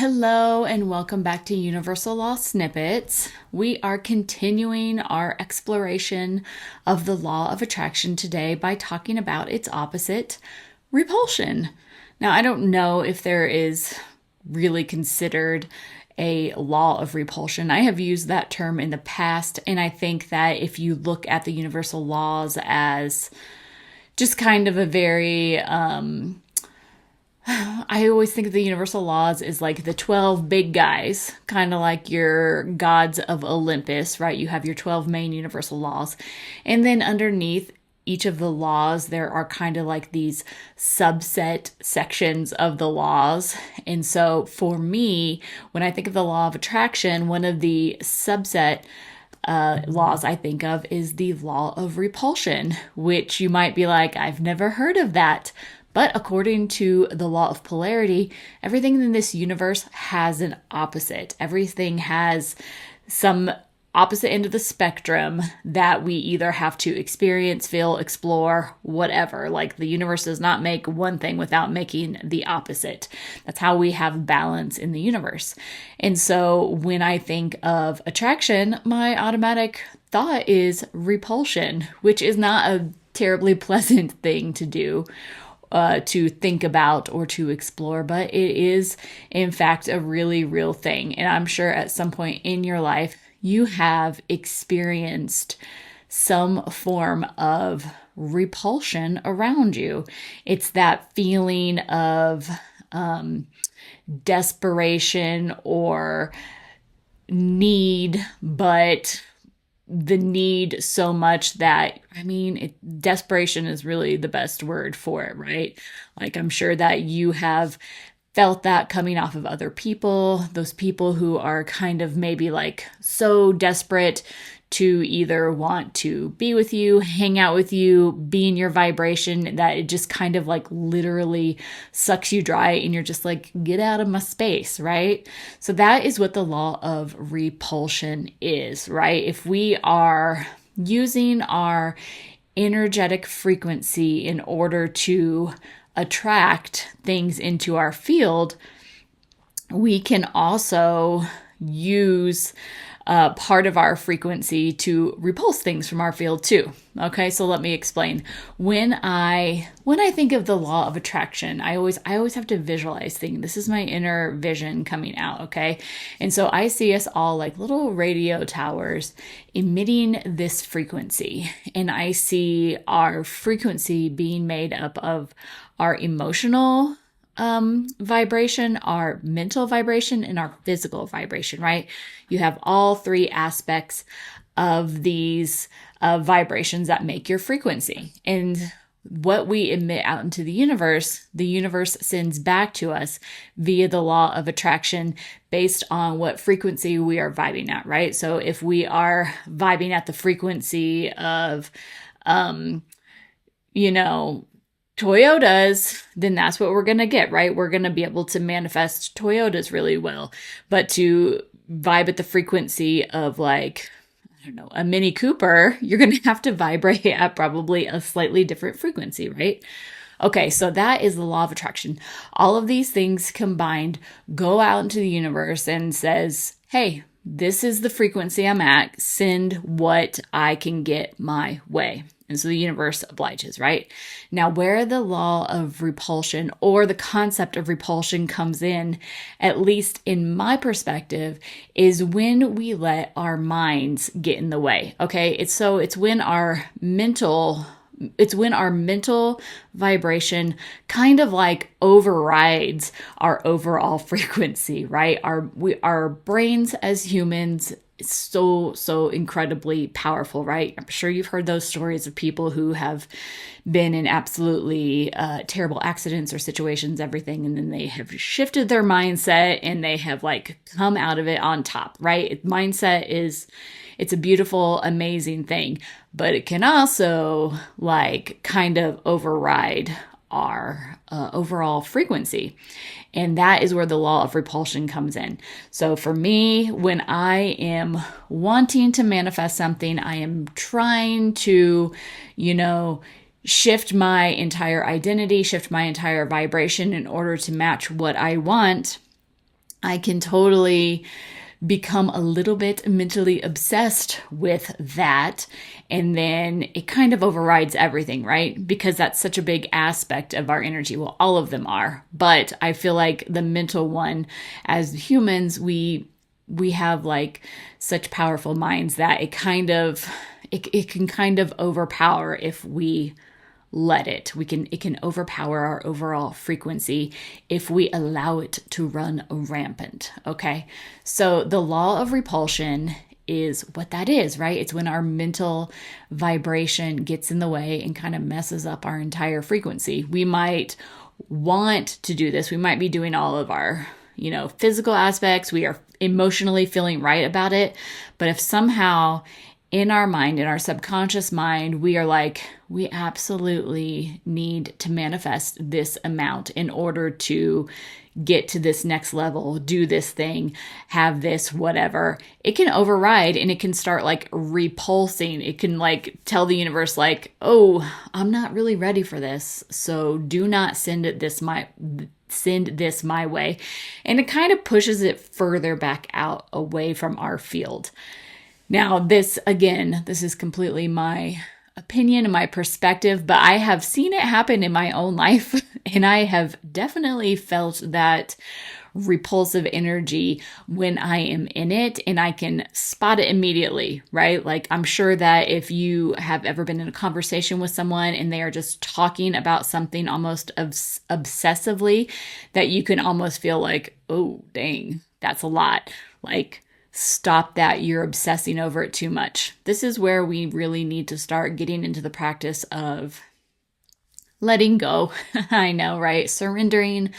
Hello and welcome back to Universal Law Snippets. We are continuing our exploration of the law of attraction today by talking about its opposite, repulsion. Now, I don't know if there is really considered a law of repulsion. I have used that term in the past, and I think that if you look at the universal laws as just kind of a very I always think of the universal laws as like the 12 big guys, kind of like your gods of Olympus, right? You have your 12 main universal laws. And then underneath each of the laws, there are kind of like these subset sections of the laws. And so for me, when I think of the law of attraction, one of the subset laws I think of is the law of repulsion, which you might be like, I've never heard of that. But according to the law of polarity, everything in this universe has an opposite. Everything has some opposite end of the spectrum that we either have to experience, feel, explore, whatever. Like the universe does not make one thing without making the opposite. That's how we have balance in the universe. And so when I think of attraction, my automatic thought is repulsion, which is not a terribly pleasant thing to do. To think about or to explore, but it is in fact a really real thing. And I'm sure at some point in your life, you have experienced some form of repulsion around you. It's that feeling of desperation or need, but the need so much that, desperation is really the best word for it, right? Like, I'm sure that you have felt that coming off of other people, those people who are kind of maybe like so desperate to either want to be with you, hang out with you, be in your vibration, that it just kind of like literally sucks you dry and you're just like, get out of my space, right? So that is what the law of repulsion is, right? If we are using our energetic frequency in order to attract things into our field, we can also use part of our frequency to repulse things from our field too. Okay, so let me explain. When I think of the law of attraction, I always have to visualize things. This is my inner vision coming out, okay? And so I see us all like little radio towers emitting this frequency. And I see our frequency being made up of our emotional vibration, our mental vibration, and our physical vibration, right? You have all three aspects of these vibrations that make your frequency. And what we emit out into the universe sends back to us via the law of attraction based on what frequency we are vibing at, right? So if we are vibing at the frequency of, Toyotas, then that's what we're going to get, right? We're going to be able to manifest Toyotas really well. But to vibe at the frequency of like, a Mini Cooper, you're going to have to vibrate at probably a slightly different frequency, right? Okay, so that is the law of attraction. All of these things combined go out into the universe and says, hey, this is the frequency I'm at. Send what I can get my way. And so the universe obliges, right? Now, where the law of repulsion or the concept of repulsion comes in, at least in my perspective, is when we let our minds get in the way. Okay, it's when our mental vibration kind of like overrides our overall frequency, right? Our brains as humans, it's so incredibly powerful, right? I'm sure you've heard those stories of people who have been in absolutely terrible accidents or situations, everything, and then they have shifted their mindset and they have like come out of it on top, right? Mindset it's a beautiful, amazing thing, but it can also like kind of override our overall frequency. And that is where the law of repulsion comes in. So for me, when I am wanting to manifest something, I am trying to, shift my entire identity, shift my entire vibration in order to match what I want. I can totally become a little bit mentally obsessed with that. And then it kind of overrides everything, right? Because that's such a big aspect of our energy. Well, all of them are. But I feel like the mental one, as humans, we have like such powerful minds that it can kind of overpower if we let it. It can overpower our overall frequency if we allow it to run rampant. Okay. So the law of repulsion is what that is, right? It's when our mental vibration gets in the way and kind of messes up our entire frequency. We might want to do this. We might be doing all of our, physical aspects. We are emotionally feeling right about it. But if somehow in our mind, in our subconscious mind, we are like, we absolutely need to manifest this amount in order to get to this next level, do this thing, have this, whatever. It can override and it can start like repulsing. It can like tell the universe like, oh, I'm not really ready for this. So do not send this my way. And it kind of pushes it further back out away from our field. Now, this is completely my opinion and my perspective, but I have seen it happen in my own life, and I have definitely felt that repulsive energy when I am in it, and I can spot it immediately, right? Like, I'm sure that if you have ever been in a conversation with someone and they are just talking about something almost obsessively, that you can almost feel like, oh, dang, that's a lot. Like, stop that. You're obsessing over it too much. This is where we really need to start getting into the practice of letting go. I know, right? Surrendering,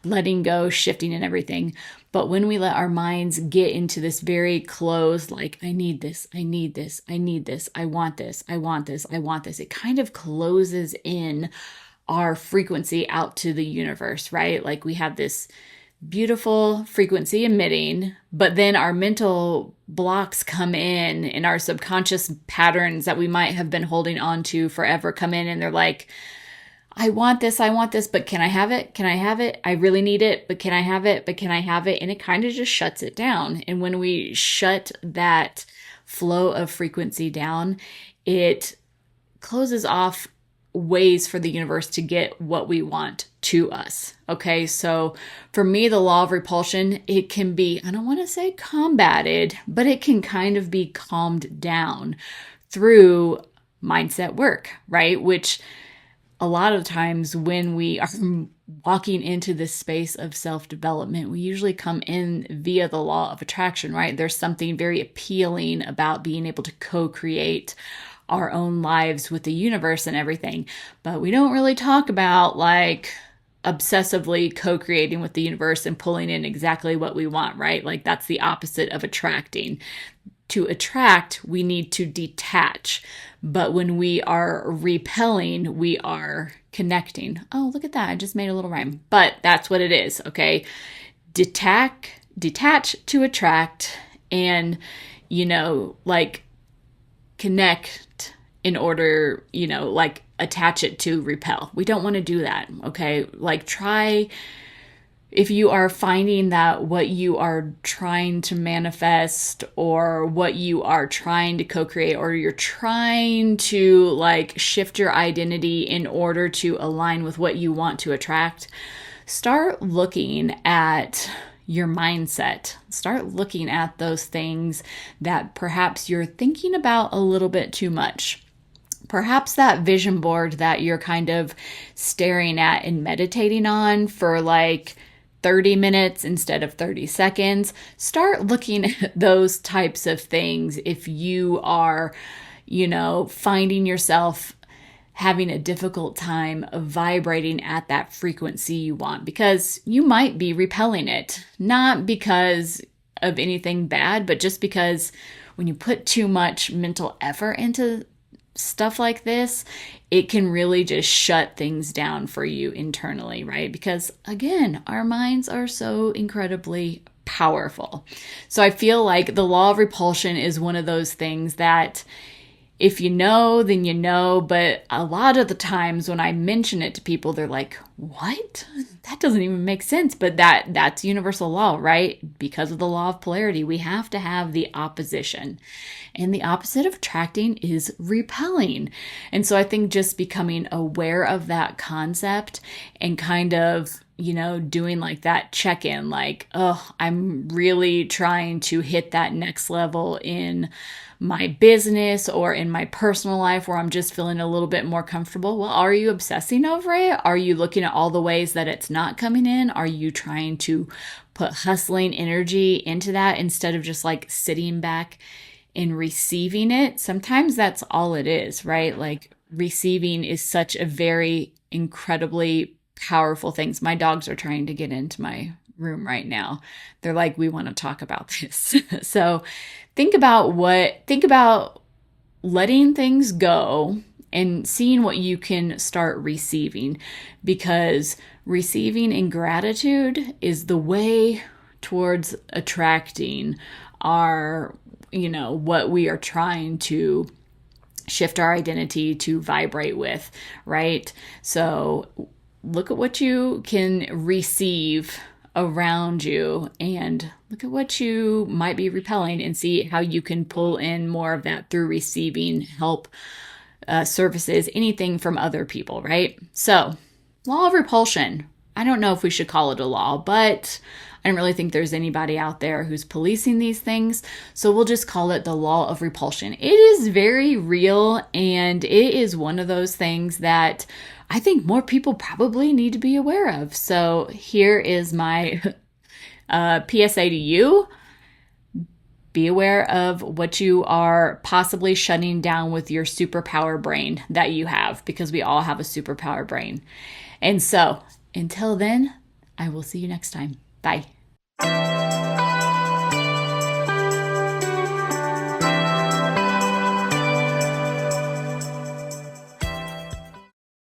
letting go, shifting and everything. But when we let our minds get into this very closed, like, I need this, I need this, I need this, I want this, I want this, I want this, it kind of closes in our frequency out to the universe, right? Like, we have this beautiful frequency emitting, but then our mental blocks come in and our subconscious patterns that we might have been holding on to forever come in, and they're like, I want this, but can I have it? Can I have it? I really need it, but can I have it? But can I have it? And it kind of just shuts it down. And when we shut that flow of frequency down, it closes off ways for the universe to get what we want to us. Okay. So for me, the law of repulsion, it can be, I don't want to say combated, but it can kind of be calmed down through mindset work, right? Which a lot of times when we are walking into this space of self-development, we usually come in via the law of attraction, right? There's something very appealing about being able to co-create our own lives with the universe and everything. But we don't really talk about like obsessively co-creating with the universe and pulling in exactly what we want, right? Like, that's the opposite of attracting. To attract, we need to detach. But when we are repelling, we are connecting. Oh, look at that. I just made a little rhyme. But that's what it is, okay? Detach to attract, and, like, connect in order, like, attach it to repel. We don't want to do that, okay? Like, try, if you are finding that what you are trying to manifest or what you are trying to co-create, or you're trying to like shift your identity in order to align with what you want to attract, start looking at your mindset. Start looking at those things that perhaps you're thinking about a little bit too much. Perhaps that vision board that you're kind of staring at and meditating on for like 30 minutes instead of 30 seconds. Start looking at those types of things if you are, finding yourself having a difficult time of vibrating at that frequency you want, because you might be repelling it, not because of anything bad, but just because when you put too much mental effort into stuff like this, it can really just shut things down for you internally, right? Because again, our minds are so incredibly powerful. So I feel like the law of repulsion is one of those things that if you know, then you know. But a lot of the times when I mention it to people, they're like, what? That doesn't even make sense. But that's universal law, right? Because of the law of polarity, we have to have the opposition. And the opposite of attracting is repelling. And so I think just becoming aware of that concept and kind of, doing like that check in, like, oh, I'm really trying to hit that next level in my business or in my personal life where I'm just feeling a little bit more comfortable. Well, are you obsessing over it? Are you looking at all the ways that it's not coming in? Are you trying to put hustling energy into that instead of just like sitting back and receiving it? Sometimes that's all it is, right? Like receiving is such a very incredibly powerful thing. My dogs are trying to get into my room right now. They're like, we want to talk about this. So think about letting things go and seeing what you can start receiving, because receiving in gratitude is the way towards attracting our, what we are trying to shift our identity to vibrate with, right? So look at what you can receive around you and look at what you might be repelling and see how you can pull in more of that through receiving help, services, anything from other people, right? So, law of repulsion. I don't know if we should call it a law, but I don't really think there's anybody out there who's policing these things. So we'll just call it the law of repulsion. It is very real, and it is one of those things that I think more people probably need to be aware of. So here is my PSA to you. Be aware of what you are possibly shutting down with your superpower brain that you have, because we all have a superpower brain. And so until then, I will see you next time. Bye.